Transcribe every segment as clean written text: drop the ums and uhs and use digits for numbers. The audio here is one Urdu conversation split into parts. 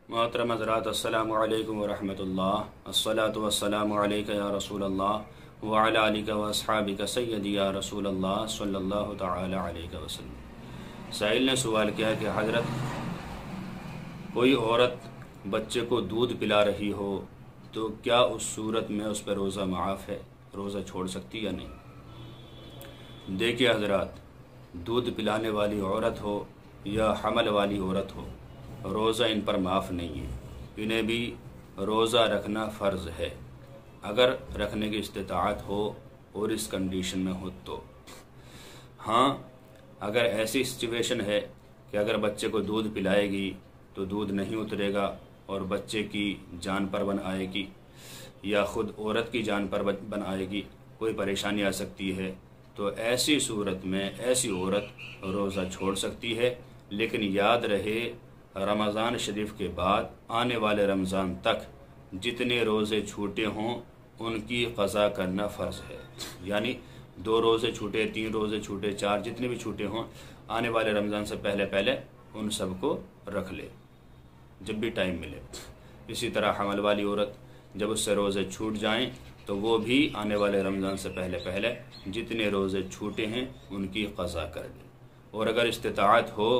محترم حضرات، السلام علیکم ورحمۃ اللہ۔ الصلاۃ والسلام علیک یا رسول اللہ وعلی آلک واصحابک سیدی یا رسول اللہ صلی اللہ تعالی علیہ وسلم۔ سائل نے سوال کیا کہ حضرت، کوئی عورت بچے کو دودھ پلا رہی ہو تو کیا اس صورت میں اس پہ روزہ معاف ہے، روزہ چھوڑ سکتی یا نہیں؟ دیکھیے حضرات، دودھ پلانے والی عورت ہو یا حمل والی عورت ہو، روزہ ان پر معاف نہیں ہے، انہیں بھی روزہ رکھنا فرض ہے اگر رکھنے کی استطاعت ہو اور اس کنڈیشن میں ہو تو۔ ہاں، اگر ایسی سچویشن ہے کہ اگر بچے کو دودھ پلائے گی تو دودھ نہیں اترے گا اور بچے کی جان پر بن آئے گی یا خود عورت کی جان پر بن آئے گی، کوئی پریشانی آ سکتی ہے، تو ایسی صورت میں ایسی عورت روزہ چھوڑ سکتی ہے، لیکن یاد رہے رمضان شریف کے بعد آنے والے رمضان تک جتنے روزے چھوٹے ہوں ان کی قضا کرنا فرض ہے۔ یعنی 2 روزے چھوٹے، 3 روزے چھوٹے، 4 جتنے بھی چھوٹے ہوں، آنے والے رمضان سے پہلے ان سب کو رکھ لے جب بھی ٹائم ملے۔ اسی طرح حمل والی عورت جب اس سے روزے چھوٹ جائیں تو وہ بھی آنے والے رمضان سے پہلے جتنے روزے چھوٹے ہیں ان کی قضا کر دے۔ اور اگر استطاعت ہو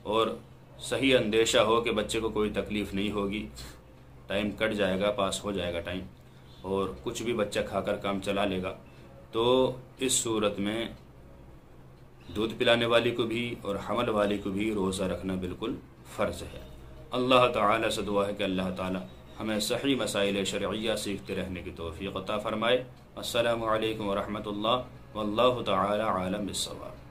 اور صحیح اندیشہ ہو کہ بچے کو کوئی تکلیف نہیں ہوگی، ٹائم کٹ جائے گا، پاس ہو جائے گا ٹائم، اور کچھ بھی بچہ کھا کر کام چلا لے گا، تو اس صورت میں دودھ پلانے والی کو بھی اور حمل والی کو بھی روزہ رکھنا بالکل فرض ہے۔ اللہ تعالیٰ سے دعا ہے کہ اللہ تعالیٰ ہمیں صحیح مسائل شرعیہ سیکھتے رہنے کی توفیق عطا فرمائے۔ السلام علیکم ورحمۃ اللہ واللہ تعالی عالم بالصواب۔